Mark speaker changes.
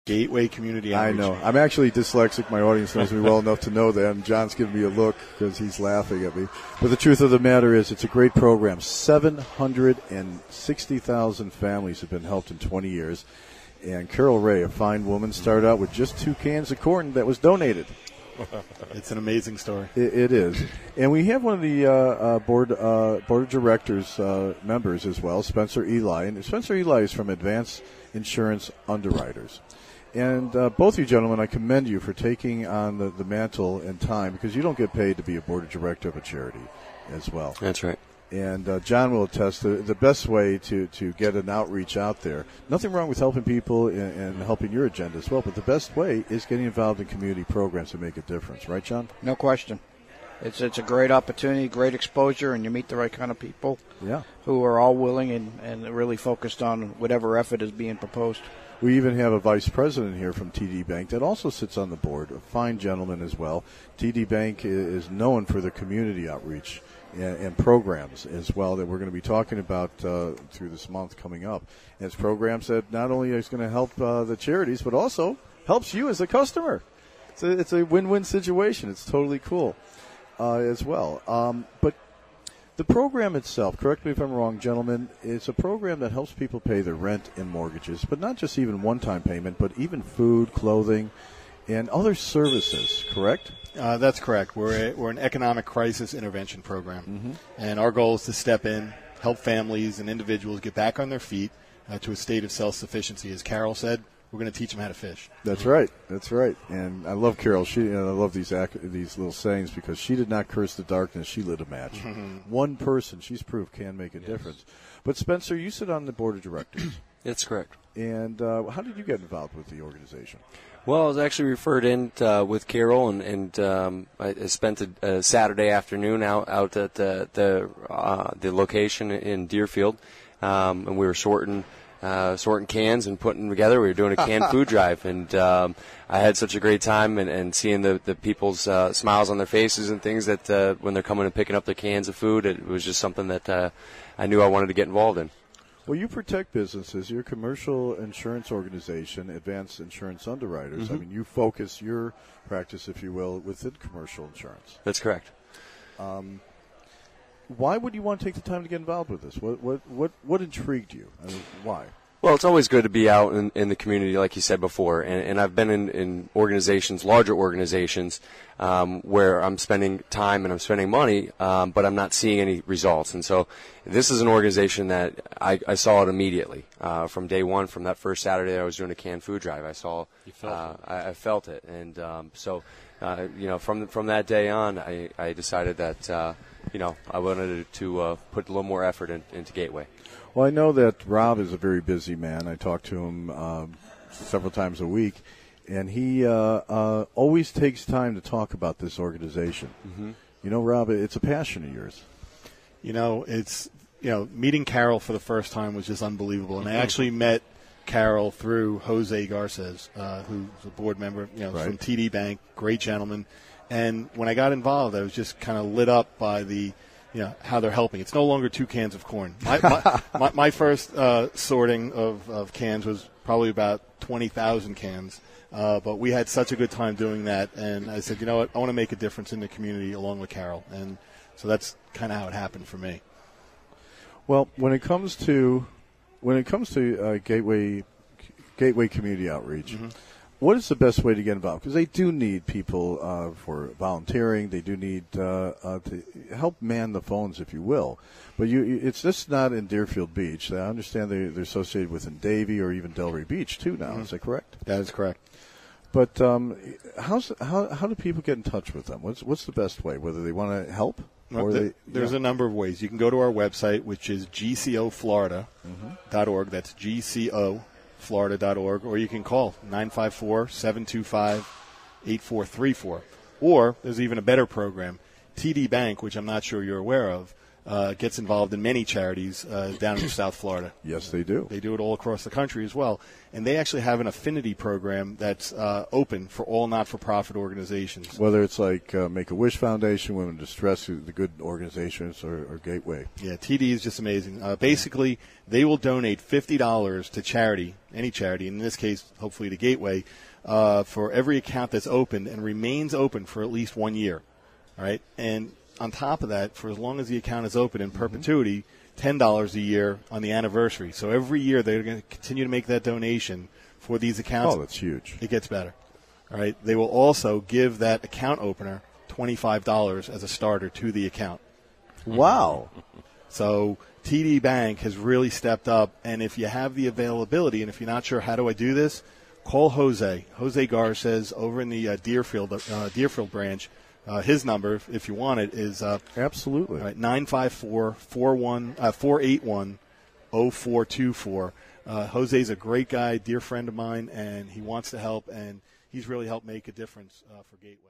Speaker 1: Gateway Community Outreach.
Speaker 2: I know. I'm actually dyslexic. My audience knows me well enough to know that. And John's giving me a look because he's laughing at me. But the truth of the matter is it's a great program. 760,000 families have been helped in 20 years. And Carol Ray, a fine woman, started out with just 2 cans of corn that was donated.
Speaker 1: It's an amazing story.
Speaker 2: It is. And we have one of the board of directors members as well, Spencer Eli. And Spencer Eli is from Advanced Insurance Underwriters. And both of you gentlemen, I commend you for taking on the mantle and time because you don't get paid to be a board of director of a charity as well.
Speaker 3: That's right.
Speaker 2: And John will attest the best way to get an outreach out there. Nothing wrong with helping people and helping your agenda as well, but the best way is getting involved in community programs that make a difference. Right, John?
Speaker 4: No question. It's a great opportunity, great exposure, and you meet the right kind of people who are all willing and really focused on whatever effort is being proposed.
Speaker 2: We even have a vice president here from TD Bank that also sits on the board, a fine gentleman as well. TD Bank is known for their community outreach and programs as well that we're going to be talking about through this month coming up. And it's programs that not only is going to help the charities, but also helps you as a customer. It's a win-win situation. It's totally cool as well. But the program itself, correct me if I'm wrong, gentlemen, it's a program that helps people pay their rent and mortgages, but not just even one-time payment, but even food, clothing, and other services, correct?
Speaker 1: That's correct. We're an economic crisis intervention program, and our goal is to step in, help families and individuals get back on their feet to a state of self-sufficiency. As Carol said, we're going to teach them how to fish.
Speaker 2: That's right. That's right. And I love Carol. I love these little sayings because she did not curse the darkness. She lit a match. One person, she's proved, can make a difference. But, Spencer, you sit on the board of directors.
Speaker 3: That's correct.
Speaker 2: And how did you get involved with the organization?
Speaker 3: Well, I was actually referred in with Carol, and I spent a Saturday afternoon out at the location in Deerfield, and we were sorting cans and putting them together. We were doing a canned food drive, and I had such a great time and seeing the people's smiles on their faces and things that when they're coming and picking up their cans of food, it was just something that I knew I wanted to get involved in.
Speaker 2: Well, you protect businesses. You're a commercial insurance organization, Advanced Insurance Underwriters. I mean, you focus your practice, if you will, within commercial insurance.
Speaker 3: That's correct.
Speaker 2: Why would you want to take the time to get involved with this? What intrigued you? I mean, why?
Speaker 3: Well, it's always good to be out in the community, like you said before, and I've been in organizations, larger organizations, where I'm spending time and I'm spending money, but I'm not seeing any results. And so this is an organization that I saw it immediately from day one, from that first Saturday that I was doing a canned food drive. I saw, I felt it, and so from that day on, I decided that I wanted to put a little more effort into Gateway.
Speaker 2: Well, I know that Rob is a very busy man. I talk to him several times a week, and he always takes time to talk about this organization. You know, Rob, it's a passion of yours.
Speaker 1: Meeting Carol for the first time was just unbelievable. And I actually met Carol through Jose Garces, who's a board member, from TD Bank, great gentleman. And when I got involved, I was just kind of lit up by how they're helping. It's no longer 2 cans of corn. My first sorting of cans was probably about 20,000 cans. But we had such a good time doing that. And I said, you know what, I want to make a difference in the community along with Carol. And so that's kind of how it happened for me.
Speaker 2: Well, when it comes to Gateway Community Outreach, what is the best way to get involved? Because they do need people for volunteering. They do need to help man the phones, if you will. But it's just not in Deerfield Beach. I understand they're associated with in Davie or even Delray Beach too now. Is that correct?
Speaker 1: That is correct.
Speaker 2: But how do people get in touch with them? What's the best way? Whether they want to help?
Speaker 1: There's a number of ways. You can go to our website, which is gcoflorida.org. That's gcoflorida.org. Or you can call 954-725-8434. Or there's even a better program, TD Bank, which I'm not sure you're aware of. gets involved in many charities down in South Florida.
Speaker 2: Yes, they do.
Speaker 1: They do it all across the country as well. And they actually have an affinity program that's open for all not-for-profit organizations.
Speaker 2: Whether it's like Make-A-Wish Foundation, Women in Distress, the good organizations, or Gateway.
Speaker 1: Yeah, TD is just amazing. Basically, they will donate $50 to charity, any charity, in this case, hopefully to Gateway, for every account that's opened and remains open for at least 1 year. All right? And on top of that, for as long as the account is open in perpetuity, $10 a year on the anniversary. So every year they're going to continue to make that donation for these accounts.
Speaker 2: Oh, that's huge.
Speaker 1: It gets better. All right. They will also give that account opener $25 as a starter to the account.
Speaker 2: Wow.
Speaker 1: So TD Bank has really stepped up, and if you have the availability, and if you're not sure how do I do this, call Jose. Jose Garces over in the Deerfield branch. His number, if you want it, is
Speaker 2: absolutely
Speaker 1: 954-481-0424. Jose's a great guy, dear friend of mine, and he wants to help, and he's really helped make a difference for Gateway.